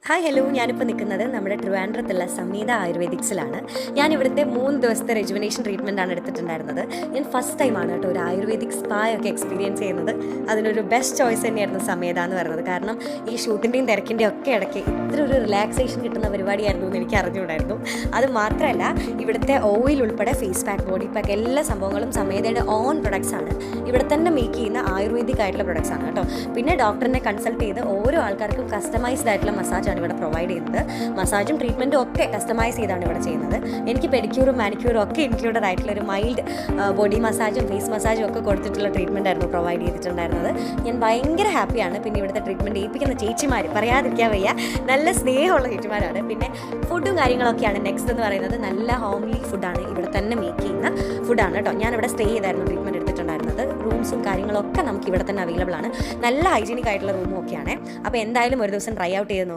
Hi hello, ഞാനിപ്പോൾ നിൽക്കുന്നത് നമ്മുടെ ട്രിവാൻഡ്രത്തുള്ള സമീത ആയുർവേദിക്സിലാണ്. ഞാൻ ഇവിടുത്തെ 3 ദിവസത്തെ റെജുവിനേഷൻ ട്രീറ്റ്മെൻറ്റാണ് എടുത്തിട്ടുണ്ടായിരുന്നത്. ഞാൻ ഫസ്റ്റ് ടൈമാണ് കേട്ടോ ഒരു ആയുർവേദിക് സ്പാ ഒക്കെ എക്സ്പീരിയൻസ് ചെയ്യുന്നത്. അതിനൊരു ബെസ്റ്റ് ചോയ്സ് തന്നെയായിരുന്നു സമീത എന്ന് പറയുന്നത്. കാരണം ഈ ഷൂട്ടിൻ്റെയും തിരക്കിൻ്റെയും ഒക്കെ ഇടയ്ക്ക് ഇത്ര ഒരു റിലാക്സേഷൻ കിട്ടുന്ന പരിപാടിയായിരുന്നു എന്ന് എനിക്ക് അറിഞ്ഞുകൂടായിരുന്നു. അത് മാത്രമല്ല, ഇവിടുത്തെ ഓയിൽ ഉൾപ്പെടെ ഫേസ് പാക്ക്, ബോഡി പാക്ക്, എല്ലാ സംഭവങ്ങളും സമീതയുടെ ഓൺ പ്രൊഡക്ട്സ് ആണ്. ഇവിടെ തന്നെ മേക്ക് ചെയ്യുന്ന ആയുർവേദിക് ആയിട്ടുള്ള പ്രൊഡക്ട്സ് ആണ് കേട്ടോ. പിന്നെ ഡോക്ടറിനെ കൺസൾട്ട് ചെയ്ത് ഓരോ ആൾക്കാർക്കും കസ്റ്റമൈസ്ഡ് ആയിട്ടുള്ള മസാജ് ഇവിടെ പ്രൊവൈഡ് ചെയ്യുന്നത്. മസാജും ട്രീറ്റ്മെൻറ്റും ഒക്കെ കസ്റ്റമൈസ് ചെയ്താണ് ഇവിടെ ചെയ്യുന്നത്. എനിക്ക് പെഡിക്യൂറും മാനിക്യൂറും ഒക്കെ ഇൻക്ലൂഡഡ് ആയിട്ടുള്ള ഒരു മൈൽഡ് ബോഡി മസാജും ഫേസ് മസാജും ഒക്കെ കൊടുത്തിട്ടുള്ള ട്രീറ്റ്മെൻ്റ് ആയിരുന്നു പ്രൊവൈഡ് ചെയ്തിട്ടുണ്ടായിരുന്നത്. ഞാൻ ഭയങ്കര ഹാപ്പിയാണ്. പിന്നെ ഇവിടുത്തെ ട്രീറ്റ്മെൻറ്റ് ഏൽപ്പിക്കുന്ന ചേച്ചിമാർ പറയാതിരിക്കാൻ വയ്യ, നല്ല സ്നേഹമുള്ള ചേച്ചിമാരാണ്. പിന്നെ ഫുഡും കാര്യങ്ങളൊക്കെയാണ് നെക്സ്റ്റ് എന്ന് പറയുന്നത്. നല്ല ഹോംലി ഫുഡാണ്, ഇവിടെ തന്നെ മേക്ക് ചെയ്യുന്ന ഫുഡാണ് കേട്ടോ. ഞാനിവിടെ സ്റ്റേ ചെയ്തായിരുന്നു ട്രീറ്റ്മെൻറ്റ് എടുത്തിട്ടുണ്ടായിരുന്നത്. റൂംസും കാര്യങ്ങളൊക്കെ നമുക്ക് ഇവിടെ തന്നെ അവൈലബിൾ ആണ്. നല്ല ഹൈജീനിക് ആയിട്ടുള്ള റൂമും ഒക്കെയാണ്. അപ്പോൾ എന്തായാലും ഒരു ദിവസം ട്രൈ ഔട്ട് ചെയ്ത് നോക്കുക.